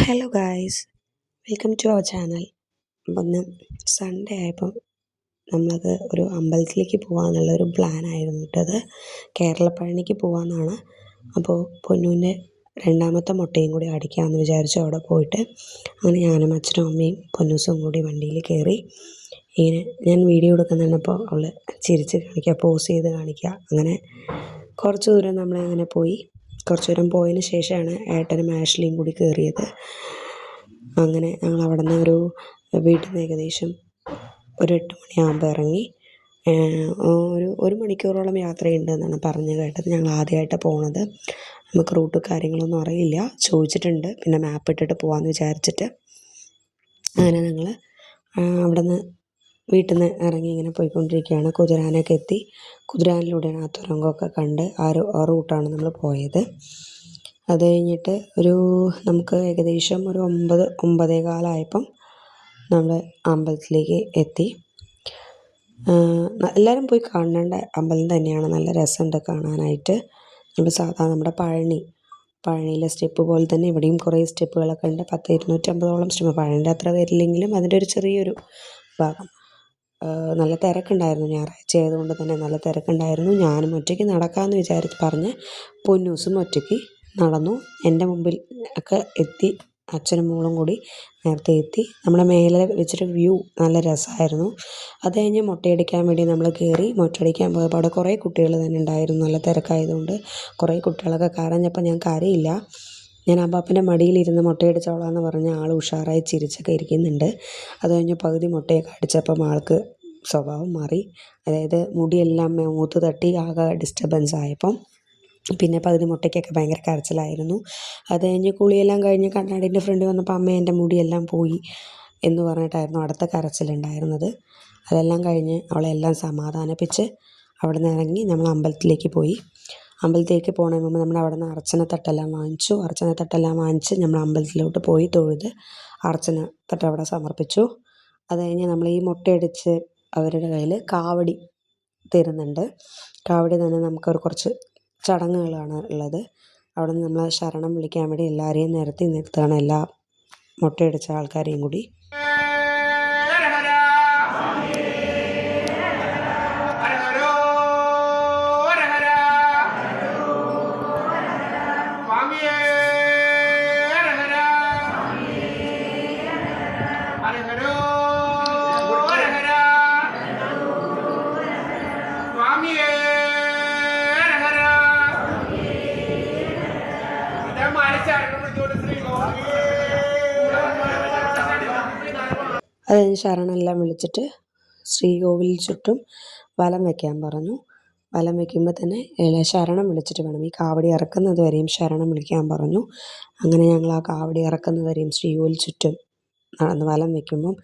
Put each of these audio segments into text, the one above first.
Hello guys, welcome to our channel. അപ്പം ഇന്ന് Sunday ആയപ്പം നമ്മളത് ഒരു അമ്പലത്തിലേക്ക് പോകാമെന്നുള്ളൊരു പ്ലാനായിരുന്നു കേട്ടത്. കേരളപ്പഴനിക്ക് പോകാമെന്നാണ്. അപ്പോൾ പൊന്നൂൻ്റെ രണ്ടാമത്തെ മുട്ടയും കൂടി അടിക്കാമെന്ന് വിചാരിച്ചു അവിടെ പോയിട്ട്. അങ്ങനെ ഞാനും അച്ഛനും അമ്മയും പൊന്നൂസും കൂടി വണ്ടിയിൽ കയറി. ഇങ്ങനെ ഞാൻ വീഡിയോ എടുക്കുന്നുണ്ടപ്പോൾ അവൾ ചിരിച്ച് കാണിക്കുക, പോസ് ചെയ്ത് കാണിക്കുക. അങ്ങനെ കുറച്ച് ദൂരം നമ്മളിങ്ങനെ പോയി. കുറച്ച് ദൂരം പോയതിന് ശേഷമാണ് ഏട്ടനും ആഷ്ലിയും കൂടി കയറിയത്. അങ്ങനെ ഞങ്ങൾ അവിടെ നിന്ന് വീട്ടിൽ നിന്ന് ഏകദേശം ഒരു 8 മണിയാകുമ്പോൾ ഇറങ്ങി. ഒരു മണിക്കൂറോളം യാത്രയുണ്ട് എന്നാണ് പറഞ്ഞു കേട്ടത്. ഞങ്ങൾ ആദ്യമായിട്ടാണ് പോണത്, നമുക്ക് റൂട്ട് കാര്യങ്ങളൊന്നും അറിയില്ല. ചോദിച്ചിട്ടുണ്ട്, പിന്നെ മാപ്പ് ഇട്ടിട്ട് പോകാമെന്ന് വിചാരിച്ചിട്ട്. അങ്ങനെ ഞങ്ങൾ അവിടെ നിന്ന് വീട്ടിൽ നിന്ന് ഇറങ്ങി ഇങ്ങനെ പോയിക്കൊണ്ടിരിക്കുകയാണ്. കുതിരാനൊക്കെ എത്തി. കുതിരാനിലൂടെയാണ് ആ തുരങ്കമൊക്കെ കണ്ട് ആ റൂട്ടാണ് നമ്മൾ പോയത്. അത് കഴിഞ്ഞിട്ട് നമുക്ക് ഏകദേശം ഒരു 9-9:15 നമ്മൾ അമ്പലത്തിലേക്ക് എത്തി. എല്ലാവരും പോയി കാണേണ്ട അമ്പലം തന്നെയാണ്, നല്ല രസമുണ്ട് കാണാനായിട്ട്. നമ്മുടെ പഴനിയിലെ സ്റ്റെപ്പ് പോലെ തന്നെ ഇവിടെയും കുറേ സ്റ്റെപ്പുകളൊക്കെ ഉണ്ട്. 250ഓളം സ്റ്റെപ്പ്. പഴനിൻ്റെ അത്ര വരില്ലെങ്കിലും അതിൻ്റെ ഒരു ചെറിയൊരു ഭാഗം. നല്ല തിരക്കുണ്ടായിരുന്നു, ഞായറാഴ്ച ആയതുകൊണ്ട് തന്നെ നല്ല തിരക്കുണ്ടായിരുന്നു. ഞാനും ഒറ്റയ്ക്ക് നടക്കാമെന്ന് പറഞ്ഞ് പൊന്നൂസും ഒറ്റയ്ക്ക് നടന്നു. എൻ്റെ മുമ്പിൽ ഒക്കെ എത്തി. അച്ഛനും മോളും കൂടി നേരത്തെ എത്തി. നമ്മുടെ മേലെ വെച്ചിട്ട് വ്യൂ നല്ല രസമായിരുന്നു. അത് കഴിഞ്ഞ് മുട്ടയടിക്കാൻ വേണ്ടി നമ്മൾ കയറി. മുട്ടയടിക്കാൻ പോയപ്പോൾ അവിടെ കുറേ കുട്ടികൾ തന്നെ ഉണ്ടായിരുന്നു. നല്ല തിരക്കായതുകൊണ്ട് കുറേ കുട്ടികളൊക്കെ കരഞ്ഞപ്പോൾ ഞാൻ കരയില്ല. ഞാൻ അപ്പാപ്പൻ്റെ മടിയിലിരുന്ന് മുട്ടയടിച്ചോളാമെന്ന് പറഞ്ഞ് ആൾ ഉഷാറായി ചിരിച്ചൊക്കെ ഇരിക്കുന്നുണ്ട്. അത് കഴിഞ്ഞ് പകുതി മുട്ടയൊക്കെ അടിച്ചപ്പം ആൾക്ക് സ്വഭാവം മാറി. അതായത് മുടിയെല്ലാം മൂത്ത് തട്ടി ആകെ ഡിസ്റ്റർബൻസ് ആയപ്പം പിന്നെ പകുതി മുട്ടയ്ക്കൊക്കെ ഭയങ്കര കരച്ചിലായിരുന്നു. അത് കഴിഞ്ഞ് കുളിയെല്ലാം കഴിഞ്ഞ് കണ്ണാടിൻ്റെ ഫ്രണ്ടിൽ വന്നപ്പോൾ അമ്മ എൻ്റെ മുടിയെല്ലാം പോയി എന്ന് പറഞ്ഞിട്ടായിരുന്നു അടുത്ത കരച്ചിലുണ്ടായിരുന്നത്. അതെല്ലാം കഴിഞ്ഞ് അവളെല്ലാം സമാധാനിപ്പിച്ച് അവിടെ നിന്ന് ഇറങ്ങി നമ്മൾ അമ്പലത്തിലേക്ക് പോയി. അമ്പലത്തിലേക്ക് പോകുന്നതിന് മുമ്പ് നമ്മൾ അവിടെ നിന്ന് അർച്ചനത്തട്ടെല്ലാം വാങ്ങിച്ച് നമ്മൾ അമ്പലത്തിലോട്ട് പോയി തൊഴുത് അർച്ചനത്തട്ട് അവിടെ സമർപ്പിച്ചു. അത് കഴിഞ്ഞ് നമ്മൾ ഈ മുട്ടയടിച്ച് അവരുടെ കയ്യിൽ കാവടി തരുന്നുണ്ട്. കാവടി തന്നെ നമുക്കൊരു കുറച്ച് ചടങ്ങുകളാണ് ഉള്ളത്. അവിടെ നിന്ന് നമ്മൾ ശരണം വിളിക്കാൻ വേണ്ടി എല്ലാവരെയും നിർത്തുകയാണ്, എല്ലാ മുട്ടയടിച്ച ആൾക്കാരെയും കൂടി. അത് കഴിഞ്ഞ് ശരണമെല്ലാം വിളിച്ചിട്ട് ശ്രീകോവിലിന് ചുറ്റും വലം വയ്ക്കാൻ പറഞ്ഞു. വലം വയ്ക്കുമ്പോൾ തന്നെ ശരണം വിളിച്ചിട്ട് വേണം. ഈ കാവടി ഇറക്കുന്നത് വരെയും ശരണം വിളിക്കാൻ പറഞ്ഞു. അങ്ങനെ ഞങ്ങൾ ആ കാവടി ഇറക്കുന്നത് വരെയും ശ്രീകോവിലിന് ചുറ്റും നടന്ന് വലം വയ്ക്കുമ്പം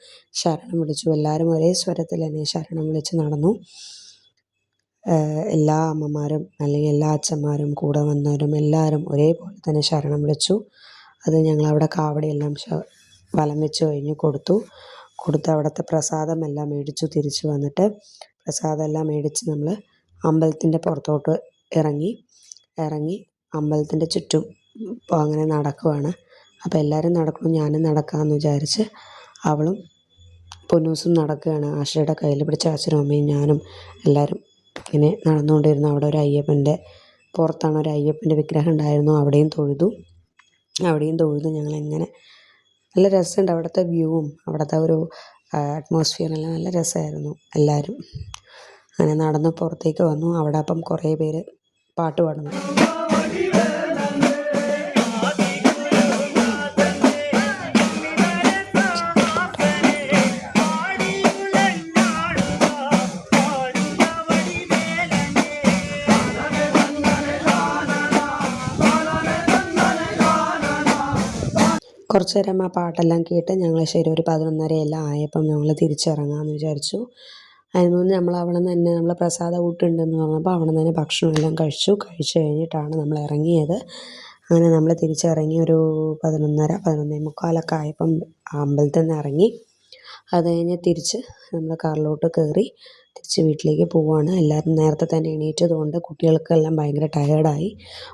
ശരണം വിളിച്ചു. എല്ലാവരും ഒരേ സ്വരത്തിൽ തന്നെ ശരണം വിളിച്ച് നടന്നു. എല്ലാ അമ്മമാരും അല്ലെങ്കിൽ എല്ലാ അച്ഛന്മാരും കൂടെ വന്നവരും എല്ലാവരും ഒരേപോലെ തന്നെ ശരണം വിളിച്ചു. അത് ഞങ്ങളവിടെ കാവടിയെല്ലാം വലം വെച്ച് കഴിഞ്ഞ് കൊടുത്ത് അവിടുത്തെ പ്രസാദമെല്ലാം മേടിച്ചു. തിരിച്ച് വന്നിട്ട് പ്രസാദമെല്ലാം മേടിച്ച് നമ്മൾ അമ്പലത്തിൻ്റെ പുറത്തോട്ട് ഇറങ്ങി അമ്പലത്തിൻ്റെ ചുറ്റും അങ്ങനെ നടക്കുവാണ്. അപ്പോൾ എല്ലാവരും നടക്കണം, ഞാനും നടക്കാമെന്ന് വിചാരിച്ച് അവളും പൊന്നൂസും നടക്കുകയാണ്. ആശയുടെ കയ്യിൽ പിടിച്ച അച്ഛനും അമ്മയും ഞാനും എല്ലാവരും ഇങ്ങനെ നടന്നുകൊണ്ടിരുന്നു. അവിടെ ഒരു അയ്യപ്പൻ്റെ പുറത്താണ് ഒരു അയ്യപ്പൻ്റെ വിഗ്രഹം ഉണ്ടായിരുന്നു. അവിടെയും തൊഴുതു ഞങ്ങളെങ്ങനെ നല്ല രസമുണ്ട്. അവിടുത്തെ വ്യൂവും അവിടുത്തെ ഒരു അറ്റ്മോസ്ഫിയറെല്ലാം നല്ല രസമായിരുന്നു. എല്ലാവരും അങ്ങനെ നടന്ന് പുറത്തേക്ക് വന്നു. അവിടെ അപ്പം കുറേ പേര് പാട്ട് പാടുന്നു. കുറച്ച് നേരം ആ പാട്ടെല്ലാം കേട്ട് ഞങ്ങൾ ശരി ഒരു 11:30 എല്ലാം ആയപ്പം ഞങ്ങൾ തിരിച്ചിറങ്ങാമെന്ന് വിചാരിച്ചു. അതിന് മുന്നേ നമ്മൾ അവിടെ നിന്ന് തന്നെ നമ്മൾ പ്രസാദ ഊട്ടുണ്ടെന്ന് പറഞ്ഞപ്പോൾ അവിടെ നിന്ന് തന്നെ ഭക്ഷണമെല്ലാം കഴിച്ചു കഴിഞ്ഞിട്ടാണ് നമ്മൾ ഇറങ്ങിയത്. അങ്ങനെ നമ്മൾ തിരിച്ചിറങ്ങി ഒരു 11:30 11:45 ആയപ്പം അമ്പലത്തിൽ നിന്ന് ഇറങ്ങി. അത് കഴിഞ്ഞ് തിരിച്ച് നമ്മൾ കാറിലോട്ട് കയറി തിരിച്ച് വീട്ടിലേക്ക് പോവുകയാണ്. എല്ലാവരും നേരത്തെ തന്നെ എണീറ്റതുകൊണ്ട് കുട്ടികൾക്കെല്ലാം ഭയങ്കര ടയേർഡായി.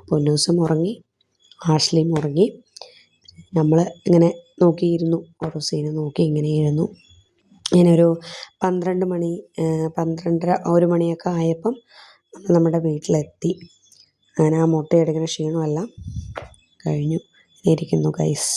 പൊന്നൂസും ഉറങ്ങി, ആഷ്ലിയും ഉറങ്ങി. നമ്മൾ ഇങ്ങനെ നോക്കിയിരുന്നു, ഓരോ സീനും നോക്കി ഇങ്ങനെ ഇരുന്നു. ഇങ്ങനെ ഒരു 12 മണി 12:30 1 മണിയൊക്കെ ആയപ്പം നമ്മൾ നമ്മുടെ വീട്ടിലെത്തി. അങ്ങനെ ആ മുട്ടയെടുക്കുന്ന ക്ഷീണമെല്ലാം കഴിഞ്ഞു. ഇരിക്കുന്നു ഗൈസ്.